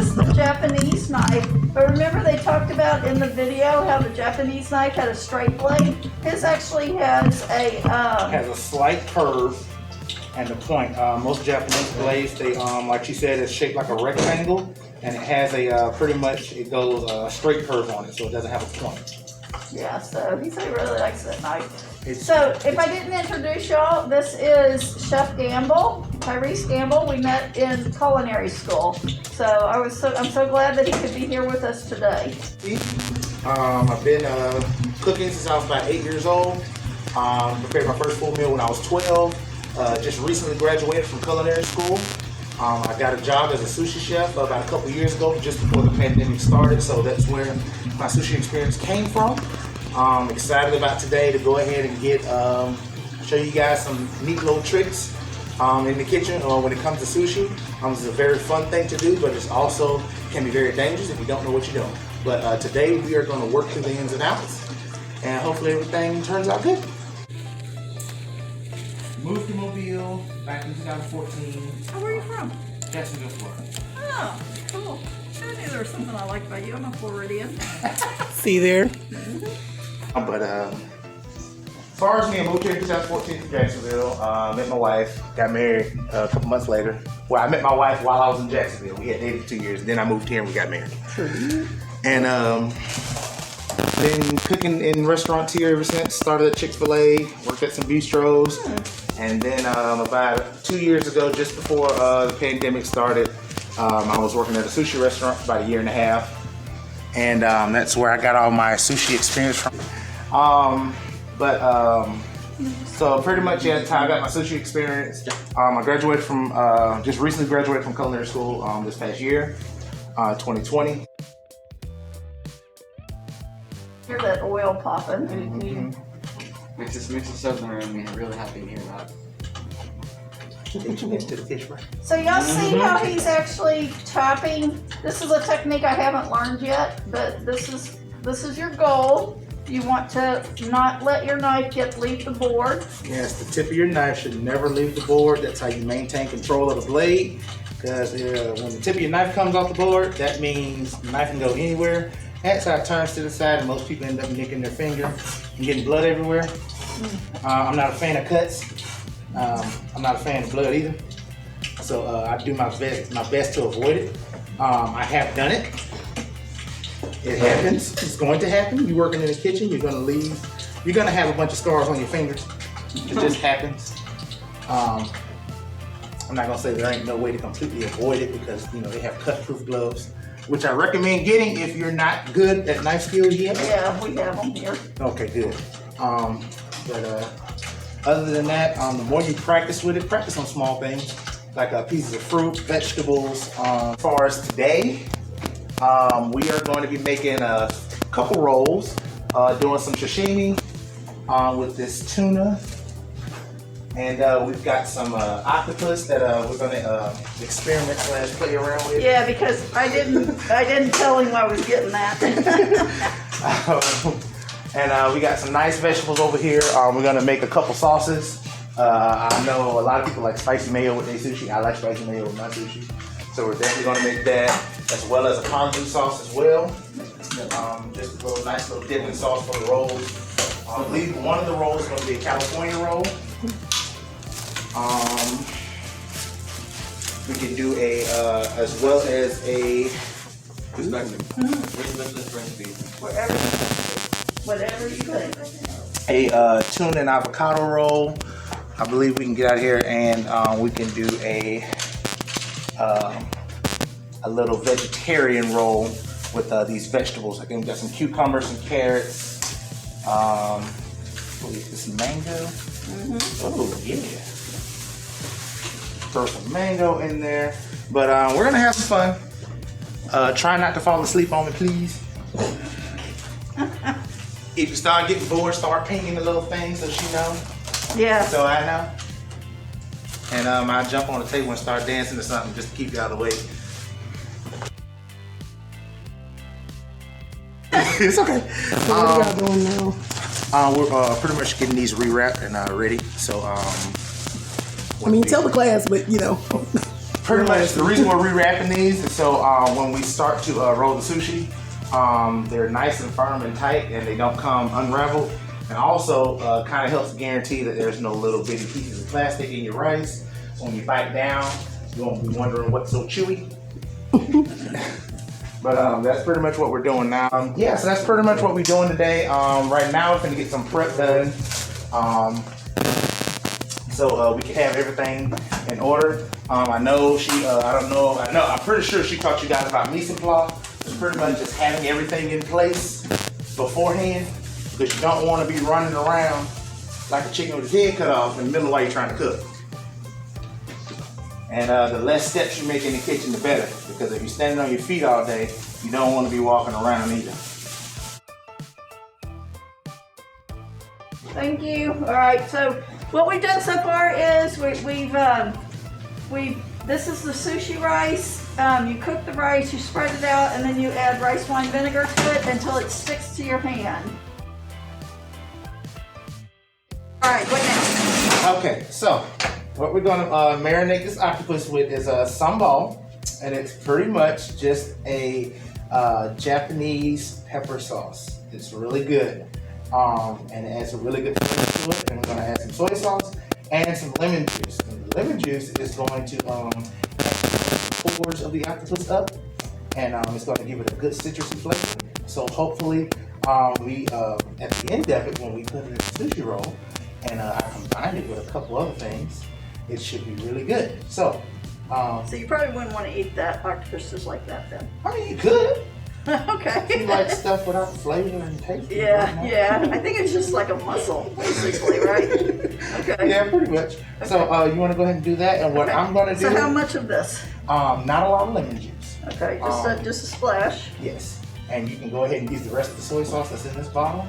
is the Japanese knife. But remember they talked about in the video how the Japanese knife had a straight blade? His actually has a has a slight curve and the point. Most Japanese blades, they like she said, it's shaped like a rectangle, and it has a pretty much it goes a straight curve on it, so it doesn't have a point. Yeah, so he said he really likes that knife. So if I didn't introduce y'all, this is Chef Gamble, Tyrese Gamble. We met in culinary school. So I'm so glad that he could be here with us today. I've been cooking since I was about 8 years old. Prepared my first full meal when I was 12. Just recently graduated from culinary school. I got a job as a sushi chef about a couple years ago, just before the pandemic started. So that's where my sushi experience came from. Excited about today to go ahead and get show you guys some neat little tricks in the kitchen when it comes to sushi. It's a very fun thing to do, but it's also can be very dangerous if you don't know what you're doing. But today we are going to work through the ins and outs, and hopefully everything turns out good. Moved to Mobile back in 2014. Oh, where are you from? Jacksonville, Florida. Oh, cool. I knew there was something I liked about you. I'm a Floridian. See there? But as far as me, I moved here in 2014 to Jacksonville. Met my wife, got married a couple months later. Well, I met my wife while I was in Jacksonville. We had dated for 2 years. Then I moved here and we got married. And been cooking in restaurants here ever since. Started at Chick-fil-A, worked at some bistros. And then about 2 years ago, just before the pandemic started, I was working at a sushi restaurant for about 1.5 years. And that's where I got all my sushi experience from. So pretty much, yeah, that's how I got my sushi experience. I graduated from, just recently graduated from culinary school this past year, 2020. Hear that oil popping. Makes us something around me. I'm really happy to hear that. So y'all see how he's actually chopping? This is a technique I haven't learned yet, but this is your goal. You want to not let your knife leave the board. Yes, the tip of your knife should never leave the board. That's how you maintain control of the blade. Because when the tip of your knife comes off the board, that means the knife can go anywhere. That's how it turns to the side, and most people end up nicking their finger and getting blood everywhere. I'm not a fan of cuts. I'm not a fan of blood either. So I do my best to avoid it. I have done it. It happens. It's going to happen. You're working in the kitchen. You're gonna have a bunch of scars on your fingers. It just happens. I'm not gonna say there ain't no way to completely avoid it because they have cut-proof gloves, which I recommend getting if you're not good at knife skills yet. Yeah, we have them here. Okay, good. Other than that, the more you practice with it, practice on small things like pieces of fruit, vegetables. As far as today, we are going to be making a couple rolls, doing some sashimi with this tuna. And we've got some octopus that we're going to experiment / play around with. Yeah, because I didn't tell him I was getting that. And we got some nice vegetables over here. We're going to make a couple sauces. I know a lot of people like spicy mayo with their sushi. I like spicy mayo with my sushi. So we're definitely going to make that, as well as a ponzu sauce as well. Just a nice little dipping sauce for the rolls. I believe one of the rolls is going to be a California roll. We can do as well as a Whatever you think. a tuna and avocado roll. I believe we can get out here and we can do a little vegetarian roll with these vegetables. I think we got some cucumbers, some carrots, some mango. Oh yeah. Throw some mango in there. But we're gonna have some fun. Try not to fall asleep on me, please. If you start getting bored, start painting the little things so she knows. Yeah. So I know. And I jump on the table and start dancing or something just to keep you out of the way. It's okay. So what are y'all doing now? We're pretty much getting these rewrapped and ready. So I mean, tell the class, but pretty much the reason we're rewrapping these is so when we start to roll the sushi, they're nice and firm and tight and they don't come unraveled. And also kind of helps guarantee that there's no little bitty pieces of plastic in your rice. When you bite down, you won't be wondering what's so chewy. But that's pretty much what we're doing now. Yeah, so that's pretty much what we're doing today. Right now we're gonna get some prep done. So we can have everything in order. I know I'm pretty sure she taught you guys about Mise. It's pretty much just having everything in place beforehand, because you don't want to be running around like a chicken with his head cut off in the middle while you're trying to cook. And the less steps you make in the kitchen, the better, because if you're standing on your feet all day, you don't want to be walking around either. Thank you. All right, so what we've done so far is this is the sushi rice. You cook the rice, you spread it out, and then you add rice wine vinegar to it until it sticks to your hand. All right, what next? Okay, so what we're gonna marinate this octopus with is a sambal, and it's pretty much just a Japanese pepper sauce. It's really good, and it adds a really good flavor to it. And we're gonna add some soy sauce and some lemon juice. And the lemon juice is going to the pores of the octopus up, and it's going to give it a good citrusy flavor. So hopefully, we at the end of it, when we put it in the sushi roll, and I combined it with a couple other things, it should be really good. So You probably wouldn't want to eat that octopus just like that then. I mean, you could. Okay. If you like stuff without flavor and taste. Yeah. I think it's just like a muscle, basically, right? Okay. Yeah, pretty much. Okay. So you want to go ahead and do that, and what I'm going to do. So how much of this? Not a lot of lemon juice. Okay, just a splash. Yes, and you can go ahead and use the rest of the soy sauce that's in this bottle.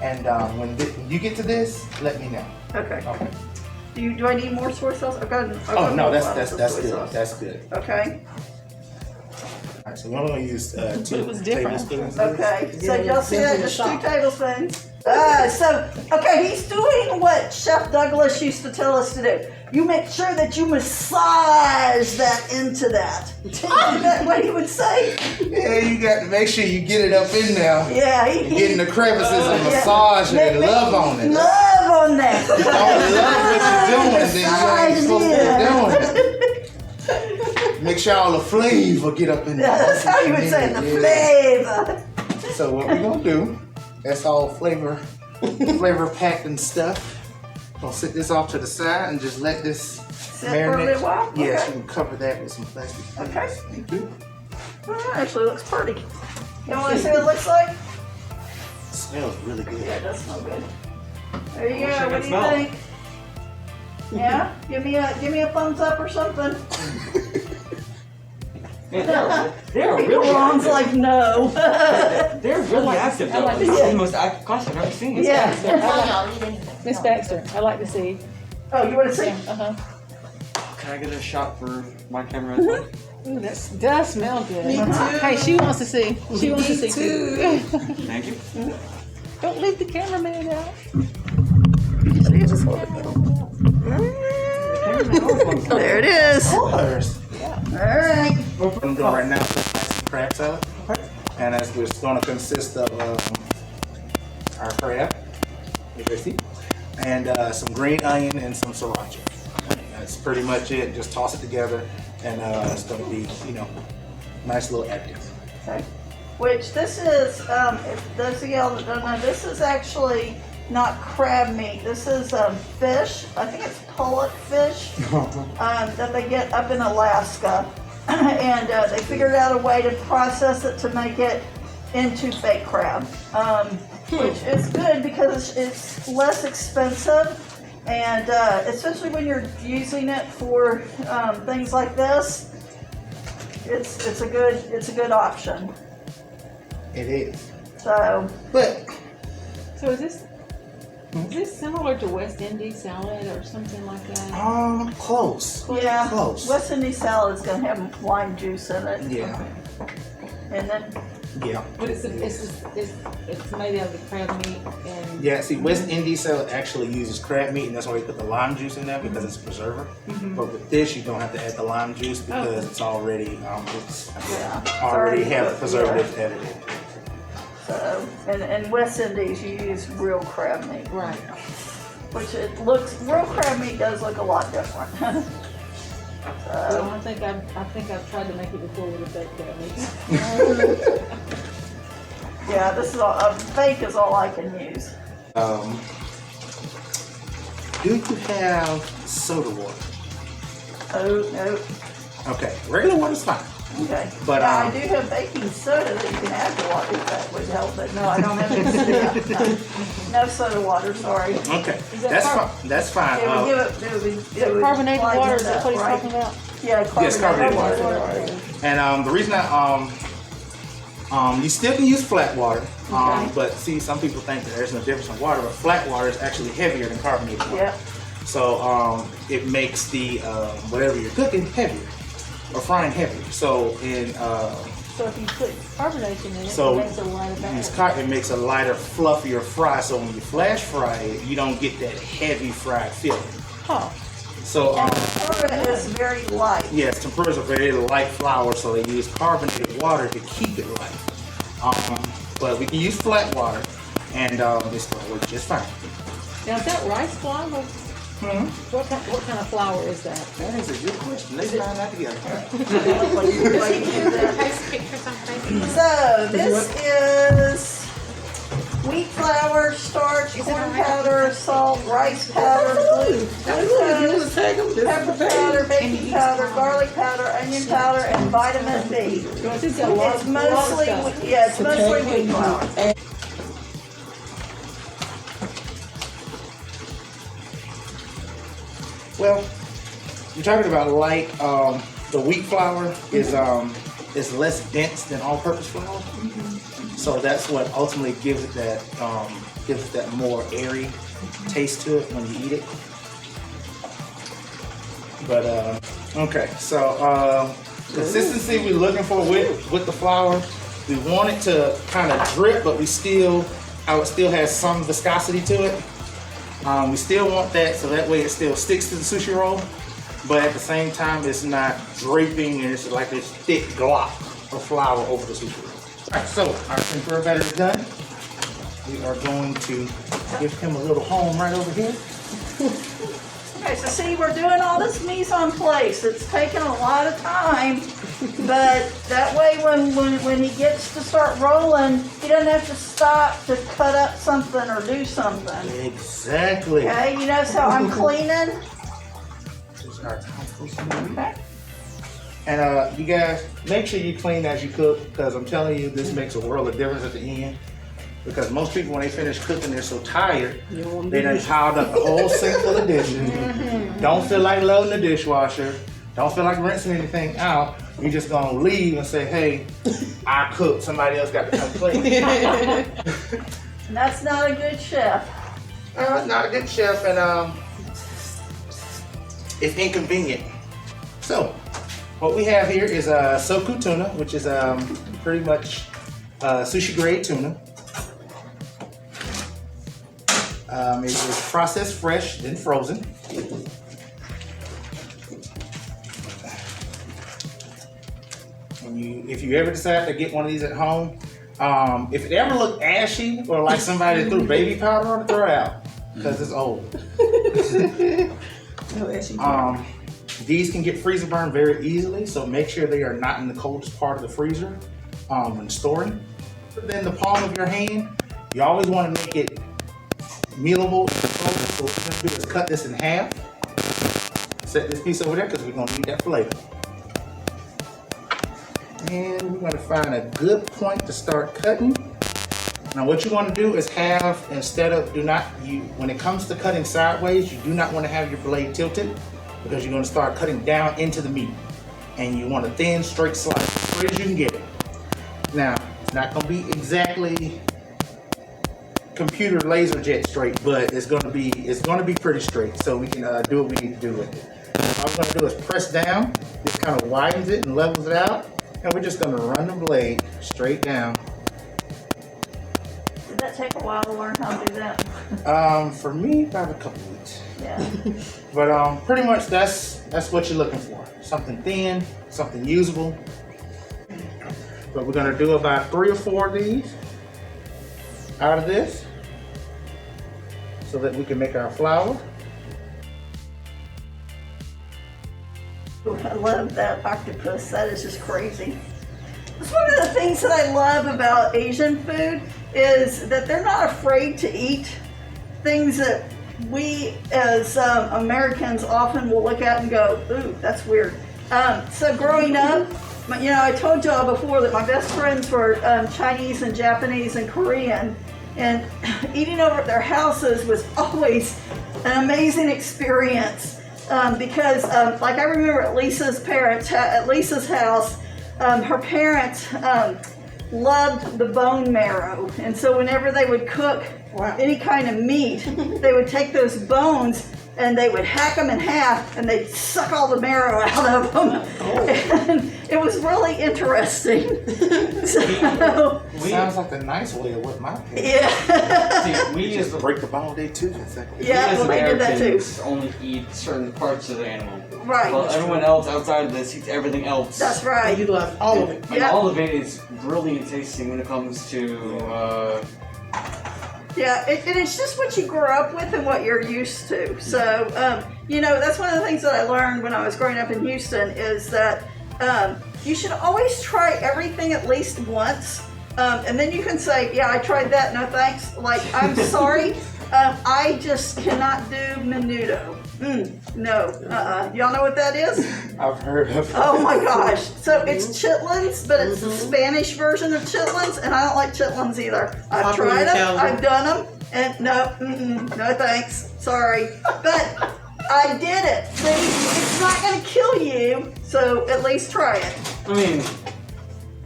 And when you get to this, let me know. Okay. Okay. Do I need more soy sauce? I've got Oh no, more that's bottles of good. soy sauce. That's good. Okay. All right, so we're going to use 2 was different. tablespoons. Okay. So y'all see that? Just 2 shop. tablespoons. Okay, he's doing what Chef Douglas used to tell us to do. You make sure that you massage that into that. Isn't that what he would say? Yeah, you got to make sure you get it up in there. Yeah, And get in the crevices and massage it and love on it. Love on that. If you don't love what you're doing, then you ain't supposed to be doing it. Make sure all the flavor get up in there. Yeah, that's how you would say it, the flavor. So what we're gonna do, that's all flavor packed and stuff. Gonna sit this off to the side and just let this Sit for a little while? Yes, Okay. you can cover that with some plastic. Okay. Thank you. Well, that actually looks pretty. You want to see what it looks like? It smells really good. Yeah, it does smell good. There you Wish I go. What could do you smell it. think? Yeah? Give me a thumbs up or something. Man, they're really Ron's active. like, no. They're really active though. like This to is see. the most active class I've ever seen. Yeah. Miss Baxter, I like to see. Oh, you want to see? Uh-huh. Can I get a shot for my camera as well? Ooh, that does smell good. Me too. Hey, she wants to see. She wants to see too. Thank you. Don't leave the cameraman out. There it is. Of course. All right. What I'm doing right now is some crab salad. And that's what's going to consist of our crab, you can see, and some green onion and some sriracha. That's pretty much it. Just toss it together, and it's going to be, nice little additive. Okay. Which this is, if those of y'all that don't know, this is actually not crab meat. This is fish. I think it's pullet fish that they get up in Alaska. And they figured out a way to process it to make it into fake crab. Which is good because it's less expensive. And especially when you're using it for things like this, it's a good option. It is. So, But So is this similar to West Indies salad or something like that? close. yeah, Close. West Indian salad is going to have lime juice in it. Yeah. And then Yeah. But it's made out of the crab meat and. Yeah, see, West Indies salad actually uses crab meat, and that's why they put the lime juice in there because it's a preserver. But with this, you don't have to add the lime juice because it's already already have the preservative added in. So, and West Indies, you use real crab meat. Right. Which real crab meat does look a lot different. So I think I've tried to make it before with a fake crab meat. Yeah, this is all, fake is all I can use. Do you have soda water? Oh, no. Okay, regular water's fine. Okay. But, yeah, I do have baking soda that you can add to water if that would help, but no, I don't have any soda. No soda water, sorry. Okay, that that's fine. It would it would Carbonated lighten water, it is that up, what he's right? talking about? Yeah, Yes, carbonated water. water. And the reason you still can use flat water, Okay. but see, some people think that there's no difference in water, but flat water is actually heavier than carbonated water. Yeah. So it makes the whatever you're cooking heavier or frying heavier. So So if you put carbonation in it, So, it makes it lighter batter. it makes a lighter, fluffier fry. So when you flash fry it, you don't get that heavy fried feeling. Oh, So Carbonate is very light. yes, tempura is a very light flour, so they use carbonated water to keep it light. But we can use flat water, and this will work just fine. now is that rice flour? What kind of flour is that? That is a good question. Let's find out together. So this is wheat flour, starch, corn powder, salt, rice powder, gluten, pepper powder, baking powder, garlic powder, onion powder, and vitamin B. It's a lot It's mostly wheat flour. Well, you're talking about light. The wheat flour is less dense than all-purpose flour, so that's what ultimately gives it that more airy taste to it when you eat it. But okay, so consistency we're looking for with the flour. We want it to kind of drip, but how it still has some viscosity to it. We still want that, so that way it still sticks to the sushi roll, but at the same time it's not draping and it's like this thick glop of flour over the sushi roll. Alright, so our tempura batter is done. We are going to give him a little home right over here. Okay, so see, we're doing all this mise en place. It's taking a lot of time, but that way when he gets to start rolling, he doesn't have to stop to cut up something or do something. Exactly. Okay, you notice how I'm cleaning? Okay. And you guys, make sure you clean as you cook, because I'm telling you, this makes a world of difference at the end. Because most people, when they finish cooking, they're so tired, they done piled up the whole sink full of dishes. Don't feel like loading the dishwasher. Don't feel like rinsing anything out. You're just gonna leave and say, hey, I cooked, somebody else got to come clean. And that's not a good chef. Not a good chef, and it's inconvenient. So, what we have here is soku tuna, which is pretty much sushi grade tuna. It was processed fresh, then frozen. And if you ever decide to get one of these at home, if it ever looked ashy or like somebody threw baby powder on it, throw it out because it's old. These can get freezer burned very easily, so make sure they are not in the coldest part of the freezer when storing. Then the palm of your hand, you always want to make it mealable. So what we're going to do is cut this in half. Set this piece over there because we're going to need that for later. And we're going to find a good point to start cutting. Now what you want to do is when it comes to cutting sideways, you do not want to have your blade tilted because you're going to start cutting down into the meat. And you want a thin, straight slice, as straight as you can get it. Now, it's not going to be exactly computer laser jet straight, but it's going to be pretty straight, so we can do what we need to do with it. All we're going to do is press down. This kind of widens it and levels it out, and we're just going to run the blade straight down that take a while to learn how to do that? For me, about a couple weeks. Yeah. But pretty much that's what you're looking for. Something thin, something usable. But we're gonna do about 3 or 4 of these out of this, so that we can make our flour. Ooh, I love that octopus. That is just crazy. It's one of the things that I love about Asian food is that they're not afraid to eat things that we as Americans often will look at and go, ooh, that's weird. So growing up, you know, I told y'all before that my best friends were Chinese and Japanese and Korean, and eating over at their houses was always an amazing experience because, like, I remember at Lisa's house, her parents loved the bone marrow, and so whenever they would cook any kind of meat, they would take those bones and they would hack them in half and they'd suck all the marrow out of them. And it was really interesting. So, Sounds like a nice way of what my parents. yeah. See, we Just as break the bone day too. It's like, Yeah, we as well, they did that too. Americans only eat certain parts of the animal. Right. Well, everyone else outside of this eats everything else. That's right. You love all of it. And Yeah. all of it is brilliant tasting when it comes to Yeah, and it's just what you grew up with and what you're used to. So, you know, that's one of the things that I learned when I was growing up in Houston is that you should always try everything at least once. And then you can say, yeah, I tried that, no thanks. Like, I'm sorry, I just cannot do menudo. No, y'all know what that is? I've heard of. Oh my gosh. So it's chitlins, but it's the Spanish version of chitlins, and I don't like chitlins either. I've tried them, I've done them, and no thanks. Sorry. But I did it. See, it's not going to kill you, so at least try it. I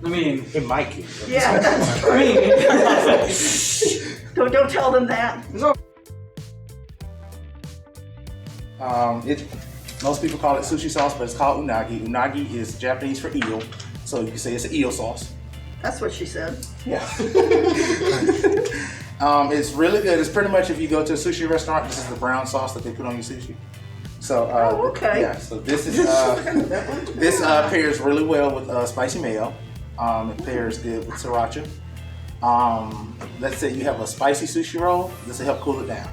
mean, It might kill you. Yeah, that's true. I mean, Don't tell them that. Most people call it sushi sauce, but it's called unagi. Unagi is Japanese for eel, so you can say it's an eel sauce. That's what she said. Yeah. It's really good. It's pretty much if you go to a sushi restaurant, this is the brown sauce that they put on your sushi. So, okay. Yeah. So this is this pairs really well with spicy mayo. It pairs good with sriracha. Let's say you have a spicy sushi roll. This will help cool it down.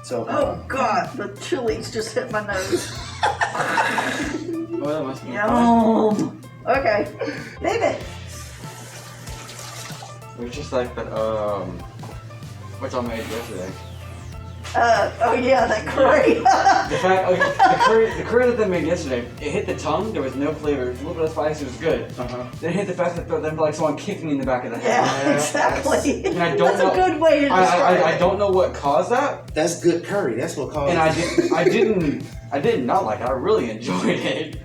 So, Oh God, the chilies just hit my nose. well, that must be Yum. Okay, David. It was just like that, which I made yesterday. Oh yeah, that curry. The fact, the curry that they made yesterday, it hit the tongue, there was no flavor, a little bit of spice, it was good. Then it hit the back of the throat, then like someone kicked me in the back of the head. Yeah, exactly. And I don't That's know, a good way to describe it. I don't know what caused that, that's good curry. That's what caused. and I did not like it, I really enjoyed it.